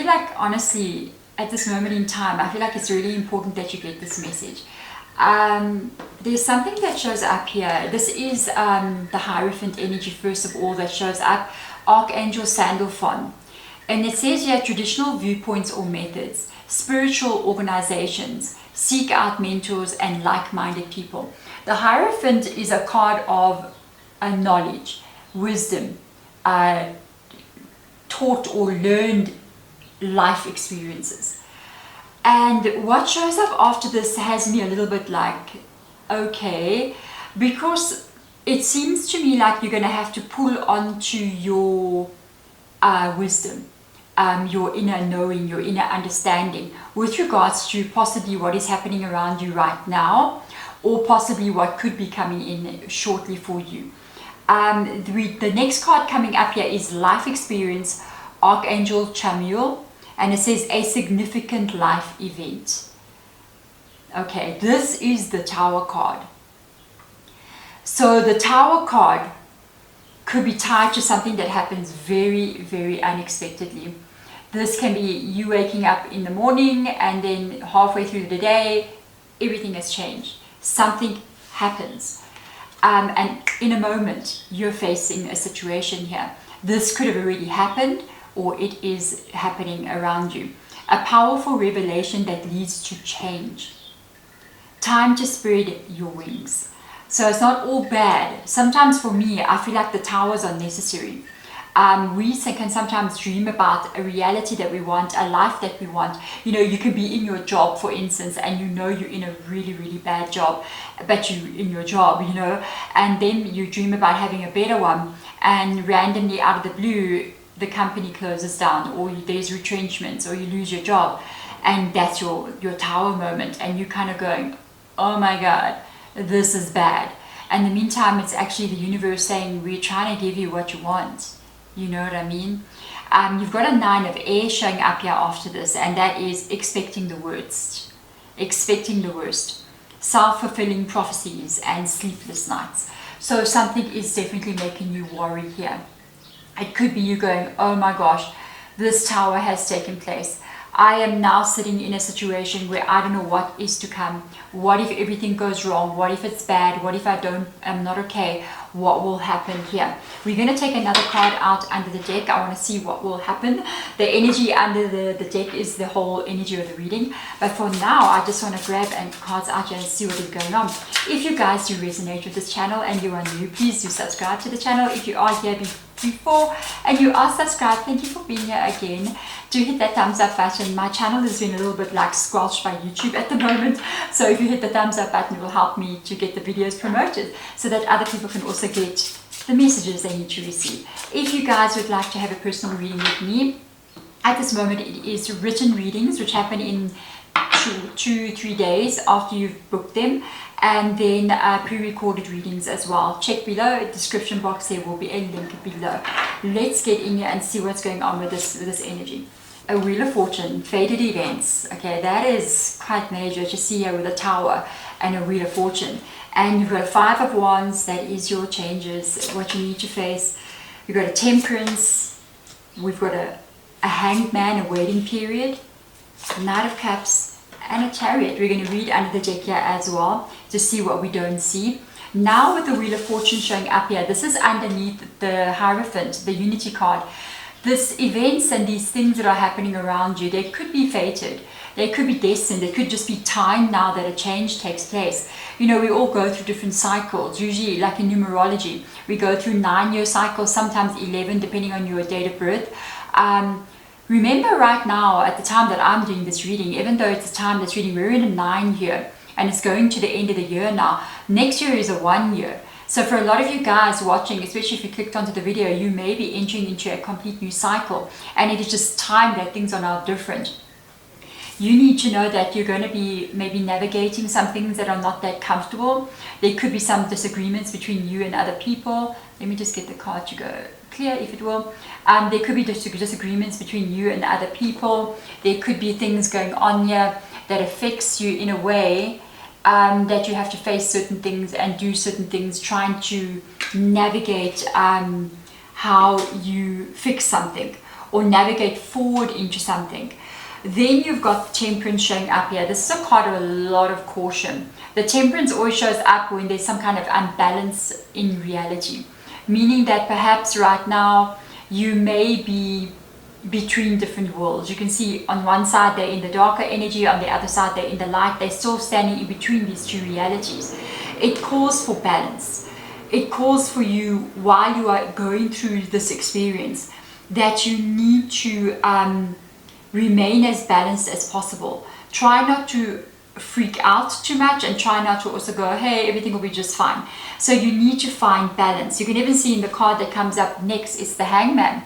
feel like, honestly, at this moment in time, I feel like it's really important that you get this message. There's something that shows up here. This is the Hierophant energy, first of all, that shows up. Archangel Sandalphon. And it says here, traditional viewpoints or methods, spiritual organizations, seek out mentors and like-minded people. The Hierophant is a card of knowledge, wisdom, taught or learned life experiences. And what shows up after this has me a little bit like, okay, because it seems to me like you're going to have to pull onto your wisdom, your inner knowing, your inner understanding with regards to possibly what is happening around you right now, or possibly what could be coming in shortly for you. The next card coming up here is Life Experience, Archangel Chamuel, and it says a significant life event. Okay, this is the Tower card. So the Tower card could be tied to something that happens very, very unexpectedly. This can be you waking up in the morning and then halfway through the day, everything has changed. Something happens. And in a moment, you're facing a situation here. This could have already happened, or it is happening around you. A powerful revelation that leads to change. Time to spread your wings. So it's not all bad. Sometimes for me, I feel like the towers are necessary. We can sometimes dream about a reality that we want, a life that we want. You know, you can be in your job, for instance, and you know you're in a really, really bad job, but you're in your job, you know, and then you dream about having a better one, and randomly out of the blue, the company closes down, or there's retrenchments, or you lose your job, and that's your tower moment, and you're kind of going, oh my God, this is bad. And in the meantime, it's actually the universe saying, we're trying to give you what you want. You know what I mean? You've got a 9 of air showing up here after this, and that is expecting the worst. Expecting the worst. Self-fulfilling prophecies and sleepless nights. So something is definitely making you worry here. It could be you going, oh my gosh, this tower has taken place. I am now sitting in a situation where I don't know what is to come. What if everything goes wrong? What if it's bad? What if I'm not okay? What will happen here? We're going to take another card out under the deck. I want to see what will happen. The energy under the deck is the whole energy of the reading. But for now, I just want to grab cards out here and see what is going on. If you guys do resonate with this channel and you are new, please do subscribe to the channel. If you are here before and you are subscribed, thank you for being here again. Do hit that thumbs up button. My channel has been a little bit like squelched by YouTube at the moment, so if you hit the thumbs up button, it will help me to get the videos promoted so that other people can also get the messages they need to receive. If you guys would like to have a personal reading with me, at this moment it is written readings which happen in 2-3 days after you've booked them, and then pre-recorded readings as well. Check below, description box, there will be a link below. Let's get in here and see what's going on with this energy. A Wheel of Fortune, faded events. Okay, that is quite major to see here with a tower and a Wheel of Fortune. And you've got a 5 of Wands, that is your changes, what you need to face. You've got a Temperance, we've got a Hanged Man, a waiting period, Knight of Cups, and a Chariot. We're going to read under the deck here as well to see what we don't see. Now with the Wheel of Fortune showing up here, this is underneath the Hierophant, the Unity card. This events and these things that are happening around you, they could be fated. They could be destined. It could just be time now that a change takes place. You know, we all go through different cycles. Usually, like in numerology, we go through 9-year cycles, sometimes 11, depending on your date of birth. Remember right now, at the time that I'm doing this reading, even though it's the time that's reading, we're in a 9 year and it's going to the end of the year now. Next year is a 1 year. So for a lot of you guys watching, especially if you clicked onto the video, you may be entering into a complete new cycle, and it is just time that things are now different. You need to know that you're going to be maybe navigating some things that are not that comfortable. There could be some disagreements between you and other people. Let me just get the card to go clear, if it will. There could be disagreements between you and other people. There could be things going on here that affects you in a way that you have to face certain things and do certain things, trying to navigate how you fix something. or navigate forward into something. Then you've got the Temperance showing up here. This is a card of a lot of caution. The Temperance always shows up when there's some kind of unbalance in reality, meaning that perhaps right now you may be between different worlds. You can see on one side they're in the darker energy, on the other side they're in the light. They're still standing in between these two realities. It calls for balance. It calls for you, while you are going through this experience, that you need to remain as balanced as possible. Try not to freak out too much, and try not to also go, hey, everything will be just fine. So you need to find balance. You can even see in the card that comes up next is the Hangman.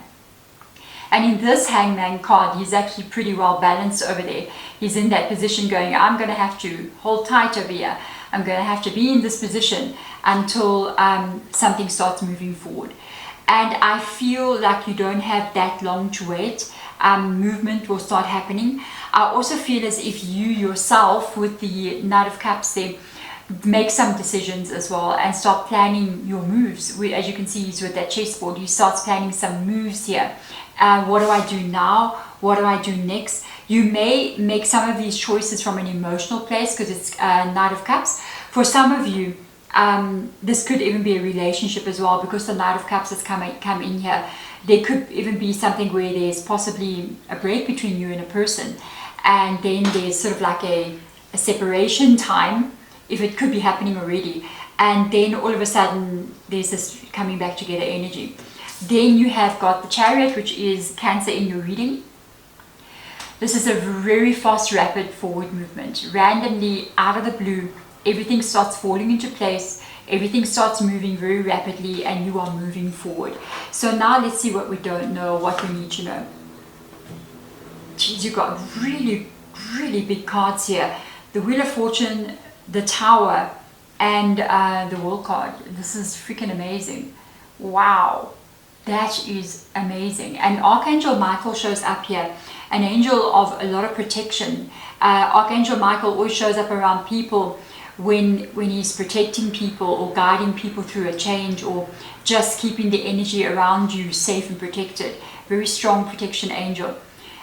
And in this Hangman card, he's actually pretty well balanced over there. He's in that position going, I'm going to have to hold tight over here. I'm going to have to be in this position until something starts moving forward. And I feel like you don't have that long to wait. Movement will start happening. I also feel as if you yourself, with the Knight of Cups there, make some decisions as well and start planning your moves. As you can see, he's with that chessboard. He starts planning some moves here. What do I do now? What do I do next? You may make some of these choices from an emotional place because it's Knight of Cups. For some of you, this could even be a relationship as well, because the Knight of Cups has come in here. There could even be something where there's possibly a break between you and a person, and then there's sort of like a separation time, if it could be happening already, and then all of a sudden there's this coming back together energy. Then you have got the Chariot, which is Cancer in your reading. This is a very fast, rapid forward movement. Randomly, out of the blue, everything starts falling into place. Everything starts moving very rapidly, and you are moving forward. So now let's see what we don't know, what we need to know. Geez, you've got really, really big cards here. The Wheel of Fortune, the Tower, and the World card. This is freaking amazing. Wow, that is amazing. And Archangel Michael shows up here, an angel of a lot of protection. Archangel Michael always shows up around people when he's protecting people or guiding people through a change, or just keeping the energy around you safe and protected. Very strong protection angel.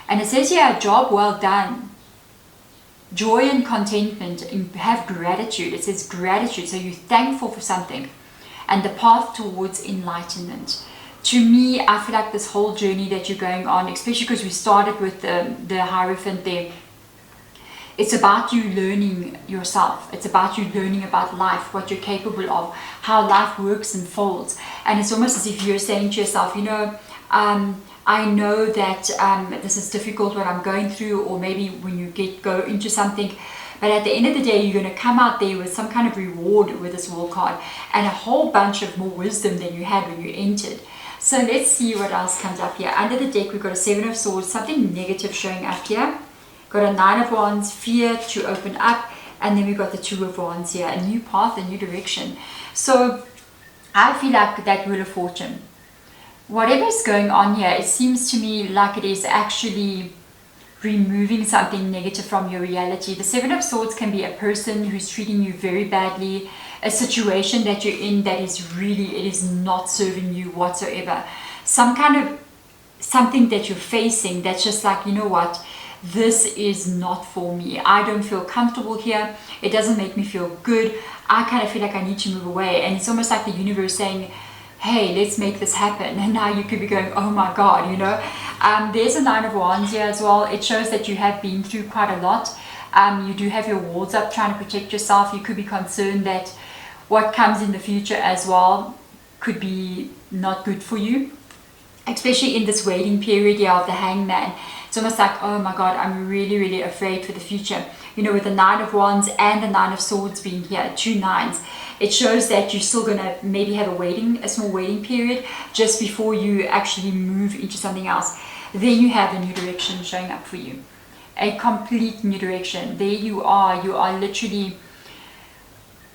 And it says here, job well done. Joy and contentment, and have gratitude. It says gratitude, so you're thankful for something. And the path towards enlightenment. To me, I feel like this whole journey that you're going on, especially because we started with the Hierophant there, it's about you learning yourself. It's about you learning about life, what you're capable of, how life works and folds. And it's almost as if you're saying to yourself, you know, I know that this is difficult, what I'm going through, or maybe when you go into something, but at the end of the day, you're going to come out there with some kind of reward with this World card, and a whole bunch of more wisdom than you had when you entered. So let's see what else comes up here. Under the deck, we've got a Seven of Swords, something negative showing up here. Got a Nine of Wands, fear to open up, and then we've got the Two of Wands here, a new path, a new direction. So I feel like that Wheel of Fortune, whatever is going on here, it seems to me like it is actually removing something negative from your reality. The Seven of Swords can be a person who's treating you very badly, a situation that you're in that is really, it is not serving you whatsoever. Some kind of something that you're facing that's just like, you know what, this is not for me. I don't feel comfortable here. It doesn't make me feel good. I kind of feel like I need to move away. And it's almost like the universe saying, hey, let's make this happen. And now you could be going, oh my God, you know. There's a Nine of Wands here as well. It shows that you have been through quite a lot. You do have your walls up trying to protect yourself. You could be concerned that what comes in the future as well could be not good for you, especially in this waiting period here of the Hangman. It's almost like, oh my God, I'm really, really afraid for the future. You know, with the Nine of Wands and the Nine of Swords being here, two nines, it shows that you're still going to maybe have a small waiting period just before you actually move into something else. Then you have a new direction showing up for you. A complete new direction. There you are literally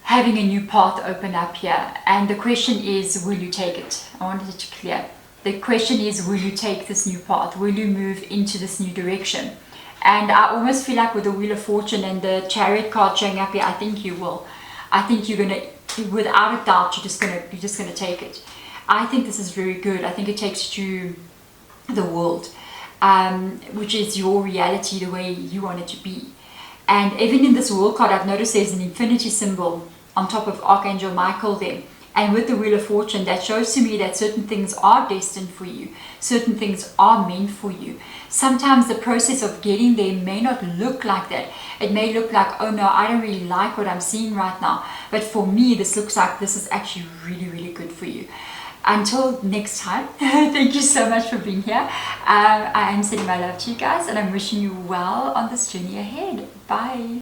having a new path open up here. And the question is, will you take it? I wanted it to clear. The question is, will you take this new path? Will you move into this new direction? And I almost feel like with the Wheel of Fortune and the Chariot card showing up here, I think you will. I think you're gonna, without a doubt, you're just gonna take it. I think this is very good. I think it takes you to the world, which is your reality, the way you want it to be. And even in this world card, I've noticed there's an infinity symbol on top of Archangel Michael there. And with the Wheel of Fortune, that shows to me that certain things are destined for you. Certain things are meant for you. Sometimes the process of getting there may not look like that. It may look like, oh no, I don't really like what I'm seeing right now. But for me, this looks like this is actually really, really good for you. Until next time, thank you so much for being here. I am sending my love to you guys, and I'm wishing you well on this journey ahead. Bye.